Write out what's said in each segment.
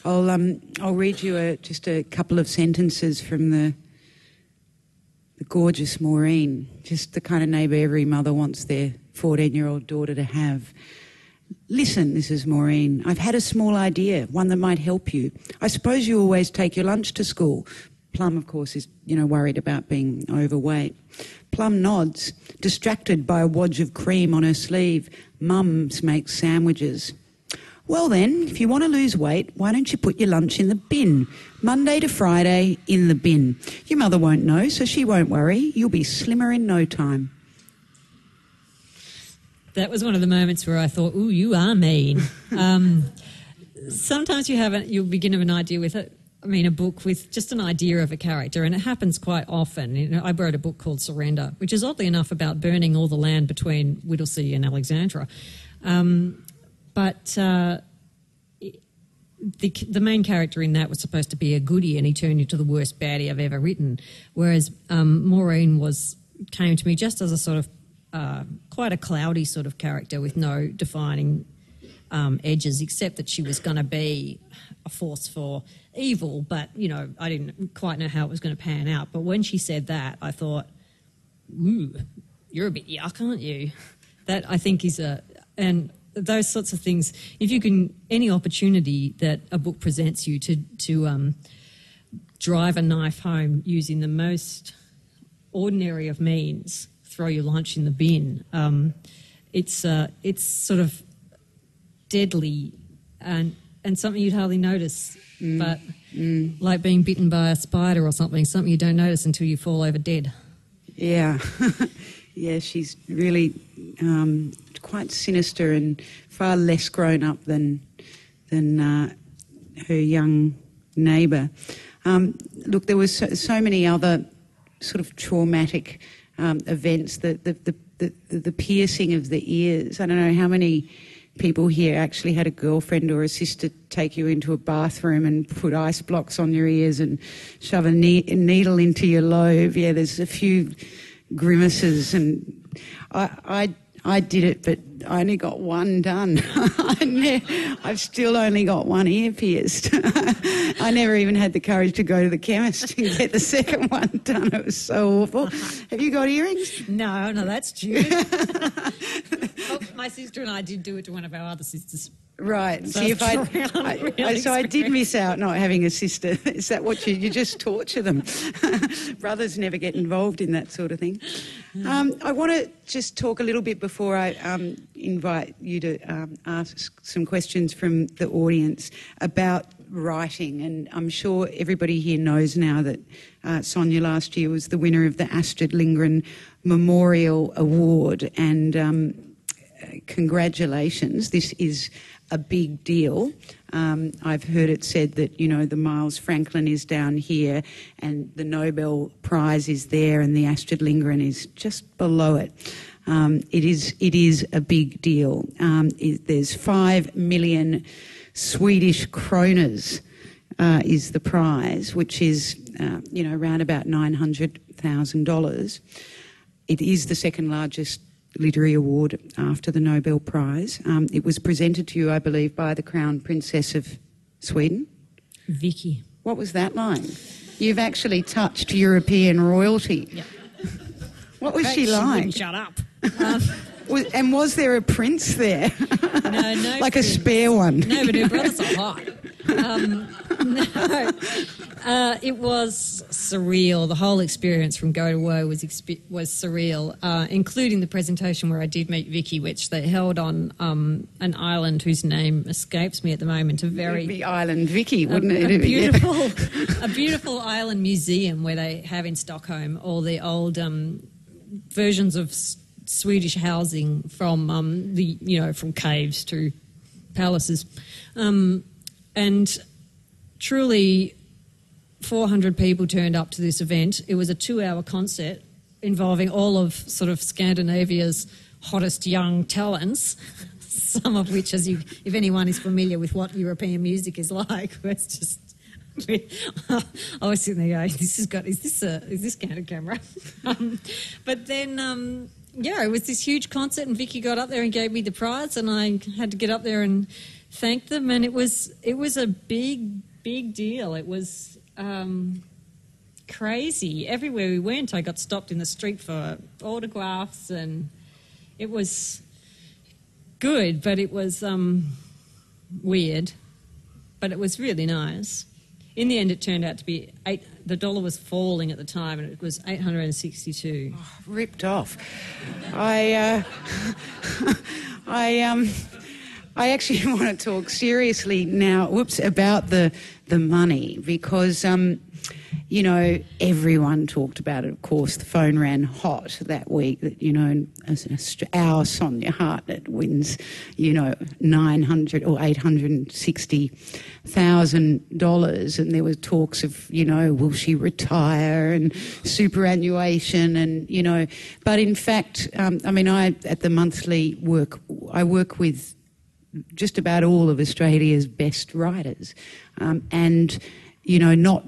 I'll read you just a couple of sentences from the gorgeous Maureen, just the kind of neighbour every mother wants their 14-year-old daughter to have. Listen, this is Maureen. I've had a small idea, one that might help you. I suppose you always take your lunch to school. Plum, of course, is, worried about being overweight. Plum nods, distracted by a wodge of cream on her sleeve. Mums makes sandwiches. Well then, if you want to lose weight, why don't you put your lunch in the bin? Monday to Friday, in the bin. Your mother won't know, so she won't worry. You'll be slimmer in no time. That was one of the moments where I thought, ooh, you are mean. Sometimes you'll begin of an idea with a book with just an idea of a character, and it happens quite often. I wrote a book called Surrender, which is oddly enough about burning all the land between Whittlesea and Alexandra. But the main character in that was supposed to be a goodie, and he turned into the worst baddie I've ever written. Whereas Maureen came to me just as a sort of quite a cloudy sort of character with no defining edges, except that she was going to be a force for evil. But I didn't quite know how it was going to pan out. But when she said that, I thought, "Ooh, you're a bit yuck, aren't you?" That I think is and those sorts of things. If you can, any opportunity that a book presents you to drive a knife home using the most ordinary of means, throw your lunch in the bin. It's sort of deadly and something you'd hardly notice, but like being bitten by a spider or something you don't notice until you fall over dead. Yeah, yeah, she's really quite sinister and far less grown up than her young neighbour. Look, there was so many other sort of traumatic events. The piercing of the ears. I don't know how many people here actually had a girlfriend or a sister take you into a bathroom and put ice blocks on your ears and shove a needle into your lobe. Yeah, there's a few grimaces, and I did it, but I only got one done. I've still only got one ear pierced. I never even had the courage to go to the chemist and get the second one done. It was so awful. Have you got earrings? No, that's true. Well, my sister and I did do it to one of our other sisters. Right. So see, I did miss out not having a sister. Is that what you just torture them? Brothers never get involved in that sort of thing. I want to just talk a little bit before I invite you to ask some questions from the audience about writing. And I'm sure everybody here knows now that Sonya last year was the winner of the Astrid Lindgren Memorial Award, and congratulations. This is a big deal. I've heard it said that, the Miles Franklin is down here and the Nobel Prize is there and the Astrid Lindgren is just below it. It is a big deal. There's 5 million Swedish kroners is the prize, which is, around about $900,000. It is the second largest literary award after the Nobel Prize. It was presented to you, I believe, by the Crown Princess of Sweden. Vicky. What was that like? You've actually touched European royalty. Yeah. What was she like? She wouldn't shut up. And was there a prince there? No like prince. A spare one? No, but her brothers are hot. It was surreal. The whole experience from Go to Woe was surreal, including the presentation where I did meet Vicky, which they held on an island whose name escapes me at the moment. It'd be Island Vicky, wouldn't it? A beautiful island museum where they have in Stockholm all the old versions of Swedish housing from from caves to palaces, and truly 400 people turned up to this event. It was a 2-hour concert involving all of sort of Scandinavia's hottest young talents, some of which, if anyone is familiar with what European music is like, was just. I was sitting there going, is this counter camera? But then, it was this huge concert, and Vicky got up there and gave me the prize, and I had to get up there and thanked them, and it was a big deal. It was crazy. Everywhere we went, I got stopped in the street for autographs, and it was good, but it was weird. But it was really nice. In the end, it turned out to be the dollar was falling at the time, and it was 862. Oh, ripped off. I actually want to talk seriously now. About the money, because you know, everyone talked about it. Of course, the phone ran hot that week that, you know, our Sonya Hartnett wins, you know, $900 or $860,000, and there was talks of, you know, will she retire and superannuation, and, you know, but in fact, I mean, at the monthly I work with just about all of Australia's best writers, and you know, not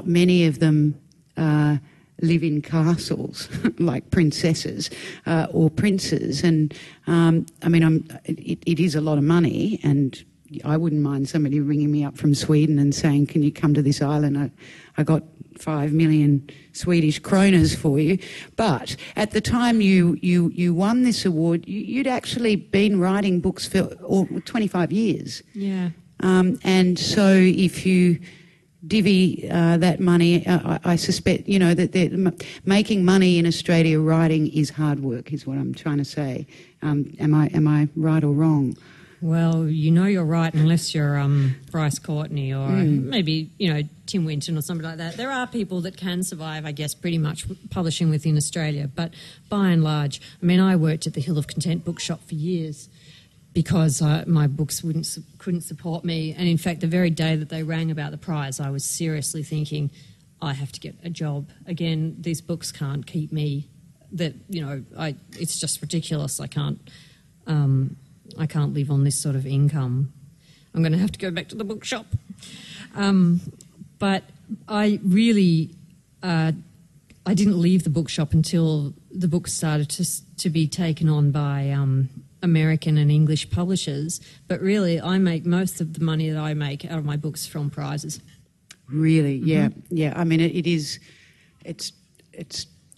many of them live in castles like princesses or princes. And I mean, it is a lot of money, and I wouldn't mind somebody ringing me up from Sweden and saying, "Can you come to this island? I got 5 million Swedish kroners for you." But at the time you won this award, you'd actually been writing books for 25 years. Yeah. And so if you divvy that money, I suspect, you know, that making money in Australia writing is hard work, is what I'm trying to say. Am I right or wrong? Well, you know you're right unless you're Bryce Courtney or maybe, you know, Tim Winton or something like that. There are people that can survive, I guess, pretty much publishing within Australia. But by and large, I mean, I worked at the Hill of Content bookshop for years because my books couldn't support me. And in fact, the very day that they rang about the prize, I was seriously thinking, I have to get a job. Again, these books can't keep me. That, you know, it's just ridiculous. I can't live on this sort of income. I'm going to have to go back to the bookshop. But I really, I didn't leave the bookshop until the books started to be taken on by American and English publishers. But really, I make most of the money that I make out of my books from prizes. Really? Mm-hmm. Yeah. I mean, it's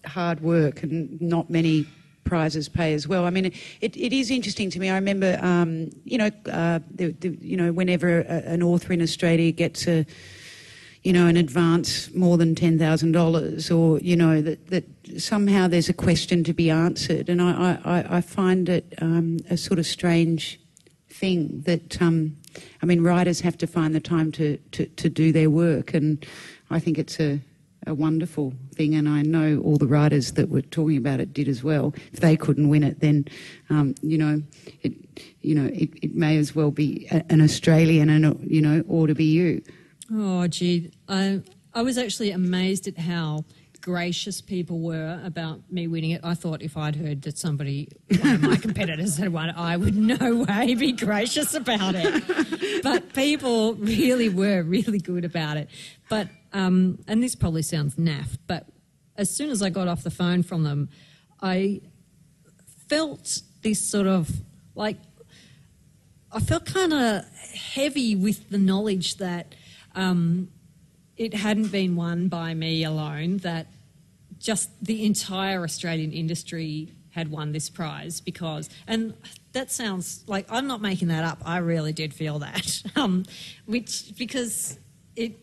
hard work, and not many prizes pay as well. I mean, it is interesting to me. I remember, whenever an author in Australia gets an advance more than $10,000, or, you know, that somehow there's a question to be answered. And I find it a sort of strange thing that, I mean, writers have to find the time to do their work, and I think it's a wonderful thing, and I know all the writers that were talking about it did as well. If they couldn't win it, then it may as well be an Australian, and ought to be you. Oh, gee, I was actually amazed at how gracious people were about me winning it. I thought if I'd heard that one of my competitors had won it, I would no way be gracious about it. But people really were really good about it. But and this probably sounds naff, but as soon as I got off the phone from them, I felt this sort of I felt kind of heavy with the knowledge that it hadn't been won by me alone, that just the entire Australian industry had won this prize and that sounds like, I'm not making that up, I really did feel that, because it,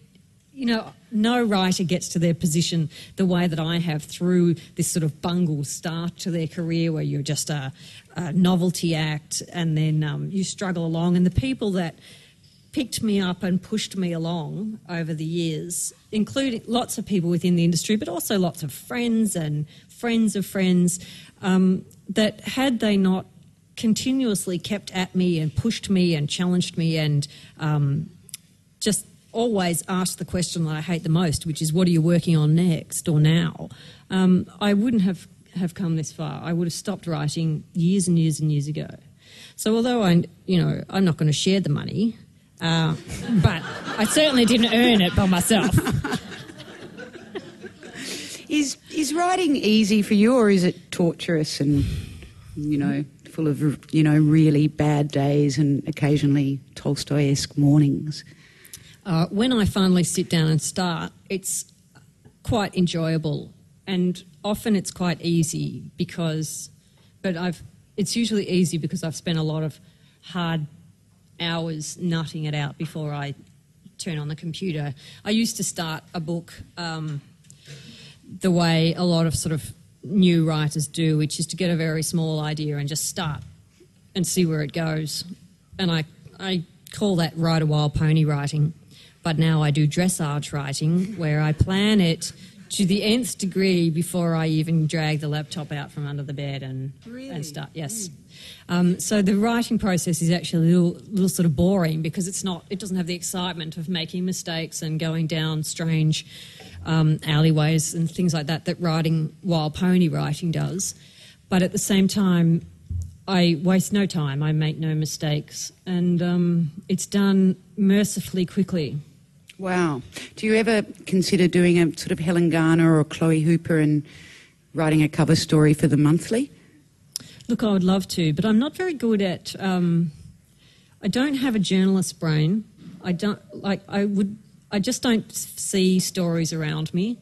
no writer gets to their position the way that I have through this sort of bungle start to their career where you're just a novelty act, and then you struggle along. And the people that picked me up and pushed me along over the years, including lots of people within the industry, but also lots of friends and friends of friends, that had they not continuously kept at me and pushed me and challenged me and just always asked the question that I hate the most, which is, what are you working on next or now? I wouldn't have come this far. I would have stopped writing years and years and years ago. So although I'm not going to share the money, but I certainly didn't earn it by myself. Is writing easy for you, or is it torturous and, full of, really bad days and occasionally Tolstoy-esque mornings? When I finally sit down and start, it's quite enjoyable, and often it's quite easy it's usually easy because I've spent a lot of hard hours nutting it out before I turn on the computer. I used to start a book the way a lot of sort of new writers do, which is to get a very small idea and just start and see where it goes. And I call that ride a wild pony writing. But now I do dressage writing, where I plan it to the nth degree before I even drag the laptop out from under the bed and start. Yes. So the writing process is actually a little sort of boring because it doesn't have the excitement of making mistakes and going down strange alleyways and things like that writing wild pony writing does. But at the same time, I waste no time. I make no mistakes, and it's done mercifully quickly. Wow. Do you ever consider doing a sort of Helen Garner or Chloe Hooper and writing a cover story for the monthly? Look, I would love to, but I'm not very good at... I don't have a journalist brain. I just don't see stories around me.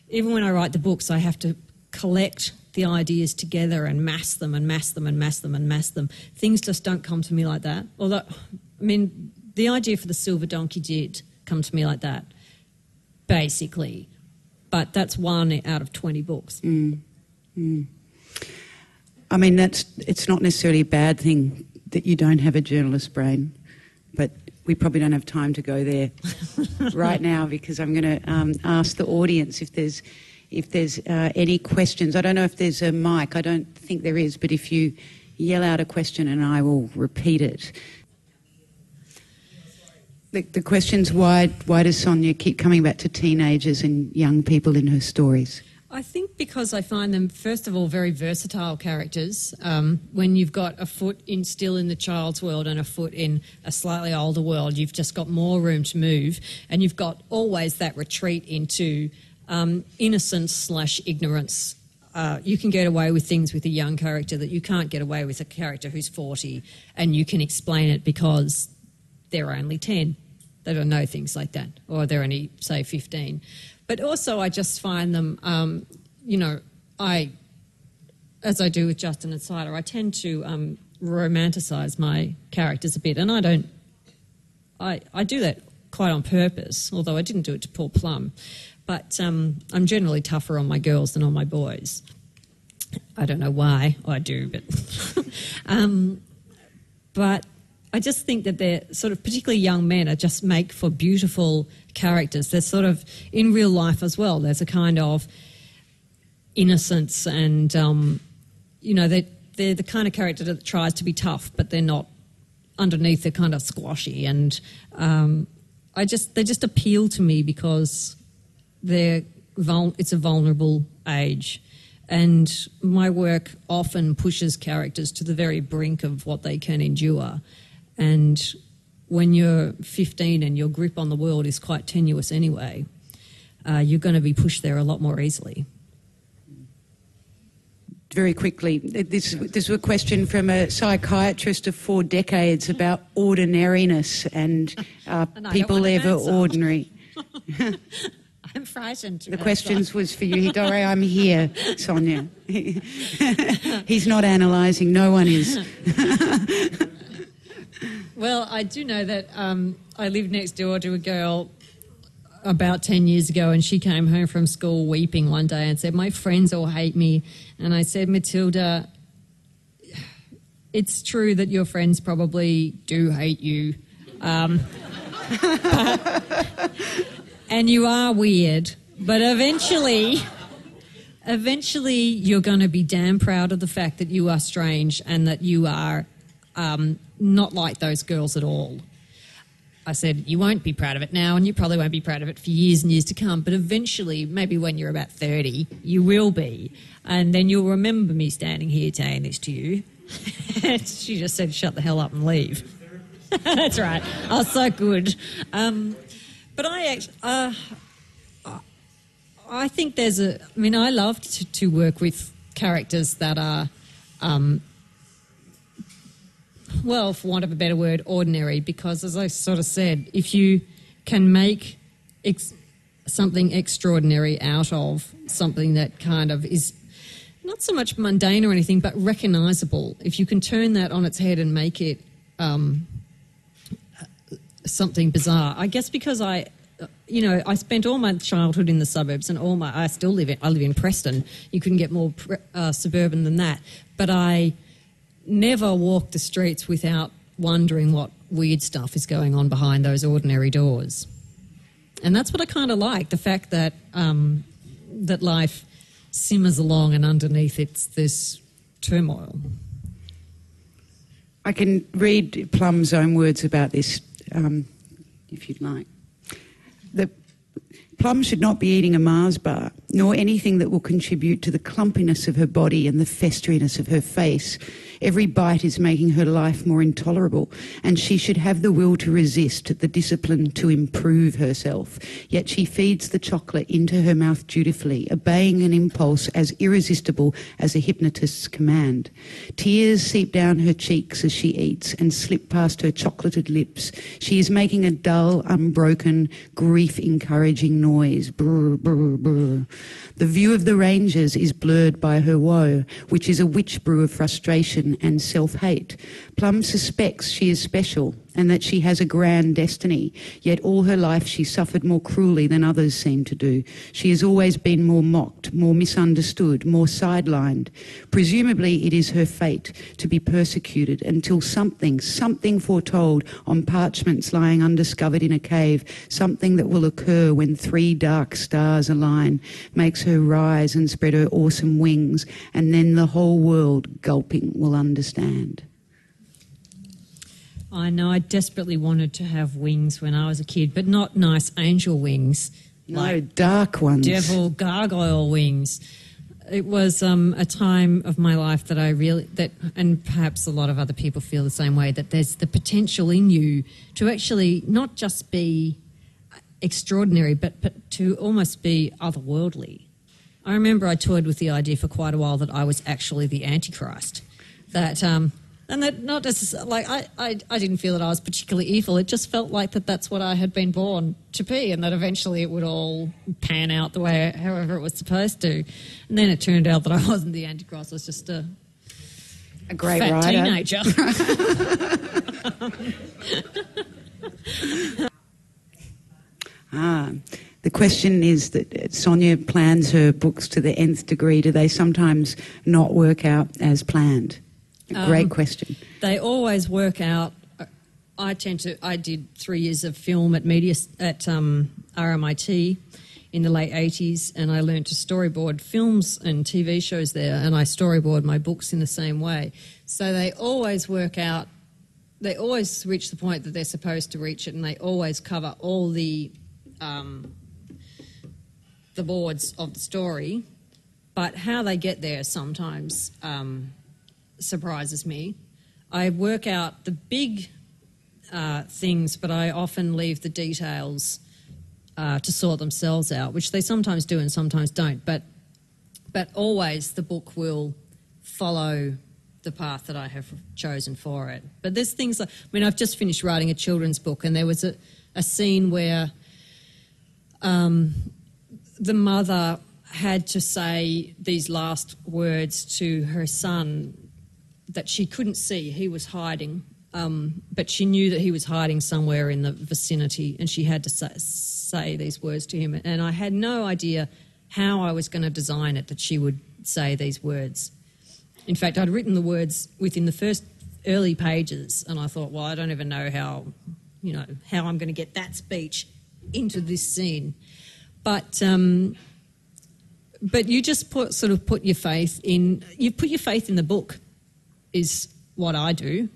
Even when I write the books, I have to collect the ideas together and mass them and mass them and mass them and mass them. Things just don't come to me like that. Although, the idea for the Silver Donkey did come to me like that, basically. But that's one out of 20 books. It's not necessarily a bad thing that you don't have a journalist brain, but we probably don't have time to go there right now, because I'm going to ask the audience if there's any questions. I don't know if there's a mic. I don't think there is, but if you yell out a question and I will repeat it. The question's why does Sonya keep coming back to teenagers and young people in her stories? I think because I find them, first of all, very versatile characters. When you've got a foot still in the child's world and a foot in a slightly older world, you've just got more room to move, and you've got always that retreat into innocence/ignorance. You can get away with things with a young character that you can't get away with a character who's 40, and you can explain it because they're only 10. They don't know things like that, or they're only, say, 15. But also I just find them, as I do with Justin and Cider, I tend to romanticise my characters a bit, and I do that quite on purpose, although I didn't do it to Paul Plum. But I'm generally tougher on my girls than on my boys. I don't know why I do, but... but I just think that they're sort of, particularly young men, are just make for beautiful characters. They're sort of, in real life as well, there's a kind of innocence and, they're the kind of character that tries to be tough, but they're not, underneath they're kind of squashy. And they just appeal to me because it's a vulnerable age. And my work often pushes characters to the very brink of what they can endure. And when you're 15 and your grip on the world is quite tenuous anyway, you're going to be pushed there a lot more easily. Very quickly, this is a question from a psychiatrist of 4 decades about ordinariness and people ever ordinary. I'm frightened. The questions was for you. Don't worry, I'm here, Sonya. He's not analysing. No one is. Well, I do know that I lived next door to a girl about 10 years ago, and she came home from school weeping one day and said, "My friends all hate me." And I said, "Matilda, it's true that your friends probably do hate you. And you are weird, but eventually you're going to be damn proud of the fact that you are strange and that you are not like those girls at all." I said, "You won't be proud of it now, and you probably won't be proud of it for years and years to come, but eventually, maybe when you're about 30, you will be. And then you'll remember me standing here saying this to you." She just said, "Shut the hell up and leave." That's right. I was so good. But I think I love to work with characters that are well, for want of a better word, ordinary, because as I sort of said, if you can make something extraordinary out of something that kind of is not so much mundane or anything, but recognisable, if you can turn that on its head and make it something bizarre. I guess because I spent all my childhood in the suburbs and I live in Preston. You couldn't get more suburban than that. But I never walked the streets without wondering what weird stuff is going on behind those ordinary doors. And that's what I kind of like, the fact that that life simmers along and underneath it's this turmoil. I can read Plum's own words about this, if you'd like. Plum should not be eating a Mars bar, nor anything that will contribute to the clumpiness of her body and the festeriness of her face. Every bite is making her life more intolerable, and she should have the will to resist, the discipline to improve herself. Yet she feeds the chocolate into her mouth dutifully, obeying an impulse as irresistible as a hypnotist's command. Tears seep down her cheeks as she eats and slip past her chocolated lips. She is making a dull, unbroken, grief-encouraging noise. Brr, brr, brr. The view of the ranges is blurred by her woe, which is a witch brew of frustration and self-hate. Plum suspects she is special and that she has a grand destiny, yet all her life she suffered more cruelly than others seem to do. She has always been more mocked, more misunderstood, more sidelined. Presumably it is her fate to be persecuted until something foretold on parchments lying undiscovered in a cave, something that will occur when 3 dark stars align, makes her rise and spread her awesome wings, and then the whole world, gulping, will understand. I know I desperately wanted to have wings when I was a kid, but not nice angel wings. No, like dark ones. Devil gargoyle wings. It was a time of my life that and perhaps a lot of other people feel the same way, that there's the potential in you to actually not just be extraordinary, but to almost be otherworldly. I remember I toyed with the idea for quite a while that I was actually the Antichrist. And that not necessarily, like, I didn't feel that I was particularly evil. It just felt like that's what I had been born to be, and that eventually it would all pan out the way, however it was supposed to. And then it turned out that I wasn't the Antichrist. I was just a great fat writer. Teenager. The question is that Sonya plans her books to the nth degree. Do they sometimes not work out as planned? Great question. They always work out. I did 3 years of film at RMIT in the late 80s, and I learned to storyboard films and TV shows there, and I storyboard my books in the same way. So they always work out. They always reach the point that they're supposed to reach it, and they always cover all the boards of the story. But how they get there sometimes surprises me. I work out the big things, but I often leave the details to sort themselves out, which they sometimes do and sometimes don't. But always the book will follow the path that I have chosen for it. But there's things like, I've just finished writing a children's book, and there was a scene where the mother had to say these last words to her son that she couldn't see. He was hiding, but she knew that he was hiding somewhere in the vicinity, and she had to say these words to him. And I had no idea how I was going to design it that she would say these words. In fact, I'd written the words within the first early pages, and I thought, well, I don't even know how I'm going to get that speech into this scene. But you just put your faith in. You put your faith in the book, is what I do,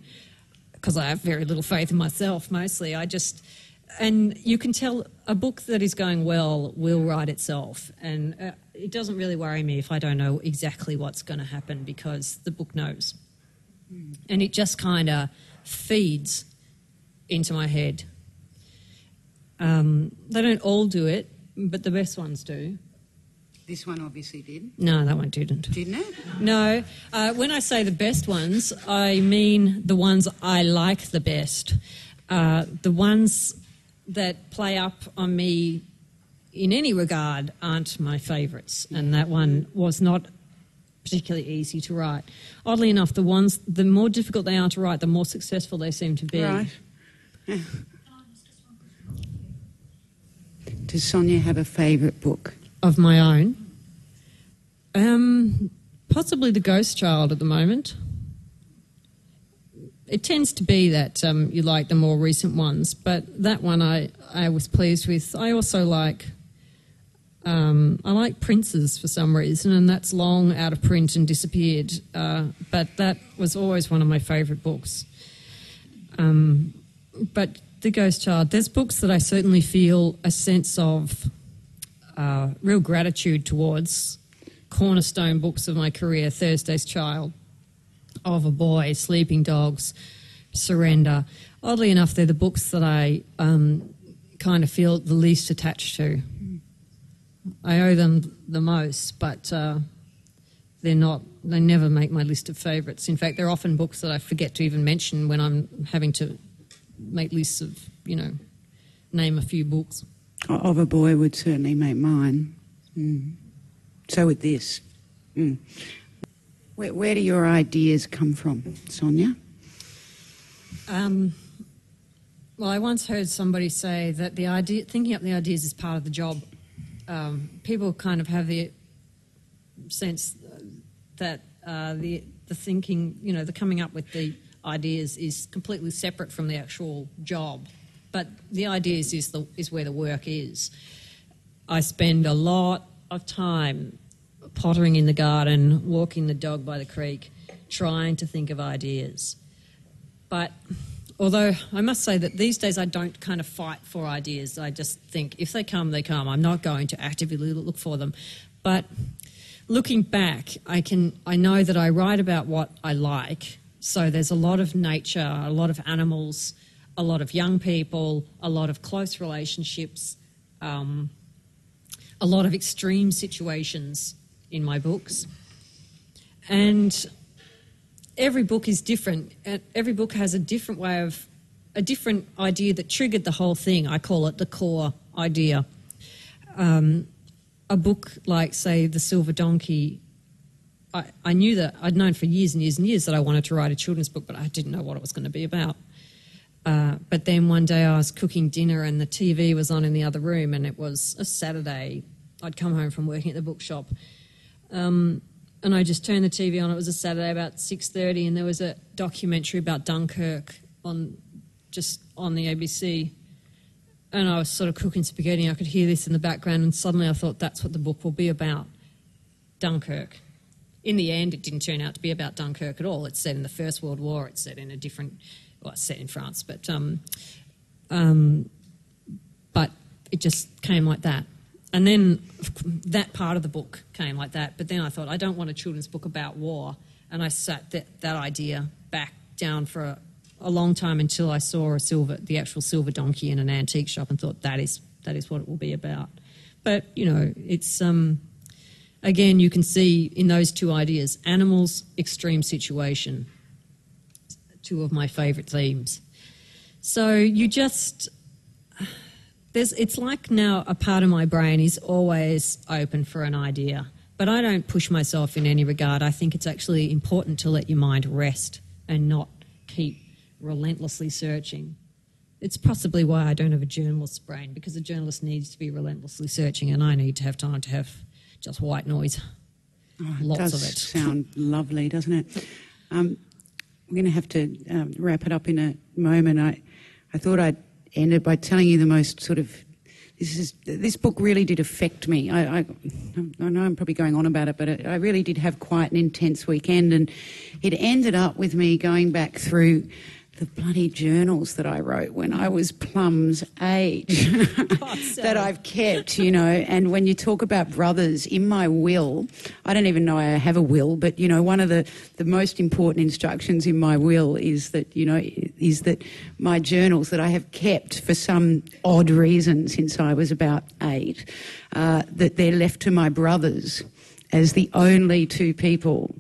because I have very little faith in myself. Mostly, and you can tell a book that is going well will write itself, and it doesn't really worry me if I don't know exactly what's going to happen, because the book knows, and it just kind of feeds into my head. They don't all do it, but the best ones do. This one obviously did. No, that one didn't. Didn't it? No. When I say the best ones, I mean the ones I like the best. The ones that play up on me in any regard aren't my favourites, and that one was not particularly easy to write. Oddly enough, the more difficult they are to write, the more successful they seem to be. Right. Yeah. Does Sonya have a favourite book? Of my own? Possibly The Ghost Child at the moment. It tends to be that you like the more recent ones, but that one I was pleased with. I also like Princes for some reason, and that's long out of print and disappeared, but that was always one of my favourite books. But The Ghost Child, there's books that I certainly feel a sense of real gratitude towards. Cornerstone books of my career: Thursday's Child, Of a Boy, Sleeping Dogs, Surrender. Oddly enough, they're the books that I kind of feel the least attached to. I owe them the most, but they never make my list of favourites. In fact, they're often books that I forget to even mention when I'm having to make lists of, name a few books. Of a Boy would certainly make mine. Mm. So would this. Mm. Where do your ideas come from, Sonya? Well, I once heard somebody say that thinking up the ideas is part of the job. People kind of have the sense that the thinking, the coming up with the ideas is completely separate from the actual job. But the ideas is where the work is. I spend a lot of time pottering in the garden, walking the dog by the creek, trying to think of ideas. But although I must say that these days I don't kind of fight for ideas. I just think if they come, they come. I'm not going to actively look for them. But looking back, I know that I write about what I like. So there's a lot of nature, a lot of animals, a lot of young people, a lot of close relationships, a lot of extreme situations in my books. And every book is different. Every book has a different idea that triggered the whole thing. I call it the core idea. A book like, say, The Silver Donkey, I knew that I'd known for years and years and years that I wanted to write a children's book, but I didn't know what it was going to be about. But then one day I was cooking dinner and the TV was on in the other room, and it was a Saturday. I'd come home from working at the bookshop. And I just turned the TV on. It was a Saturday about 6:30, and there was a documentary about Dunkirk on the ABC. And I was sort of cooking spaghetti. I could hear this in the background, and suddenly I thought that's what the book will be about, Dunkirk. In the end, it didn't turn out to be about Dunkirk at all. It's set in the First World War. It's set in it's set in France, but it just came like that. And then that part of the book came like that. But then I thought, I don't want a children's book about war. And I sat that idea back down for a long time until I saw the actual silver donkey in an antique shop, and thought that is what it will be about. But, it's, again, you can see in those two ideas, animals, extreme situation, two of my favourite themes. So it's like now a part of my brain is always open for an idea, but I don't push myself in any regard. I think it's actually important to let your mind rest and not keep relentlessly searching. It's possibly why I don't have a journalist's brain, because a journalist needs to be relentlessly searching, and I need to have time to have just white noise. Lots of it. Does sound lovely, doesn't it? We're going to have to wrap it up in a moment. I thought I'd end it by telling you the most sort of... This book really did affect me. I know I'm probably going on about it, but I really did have quite an intense weekend, and it ended up with me going back through the bloody journals that I wrote when I was Plum's age that I've kept, and when you talk about brothers, in my will, I don't even know I have a will, but, one of the most important instructions in my will is that, is that my journals that I have kept for some odd reason since I was about 8, that they're left to my brothers as the only 2 people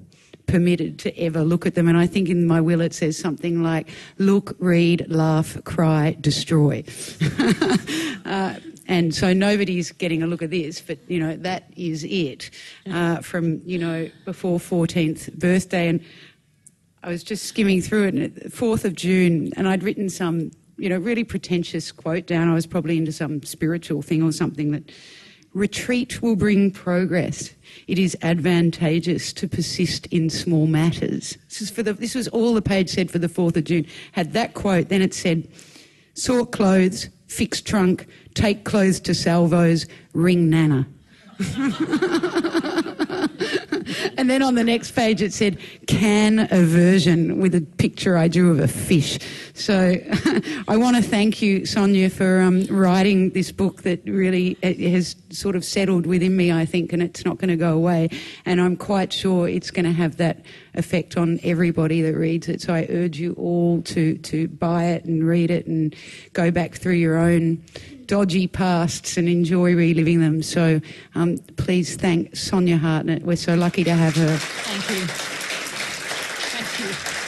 permitted to ever look at them. And I think in my will it says something like, look, read, laugh, cry, destroy. And so nobody's getting a look at this, but, you know, that is it from, you know, before 14th birthday. And I was just skimming through it, and 4th of June, and I'd written some, you know, really pretentious quote down. I was probably into some spiritual thing or something, that retreat will bring progress. It is advantageous to persist in small matters. This was all the page said for the 4th of June. Had that quote, then it said, sort clothes, fix trunk, take clothes to salvos, ring Nana. And then on the next page it said, can aversion, with a picture I drew of a fish. So I want to thank you, Sonya, for writing this book that really has sort of settled within me, I think, and it's not going to go away. And I'm quite sure it's going to have that effect on everybody that reads it. So I urge you all to buy it and read it and go back through your own dodgy pasts and enjoy reliving them. So please thank Sonya Hartnett. We're so lucky to have her. Thank you. Thank you.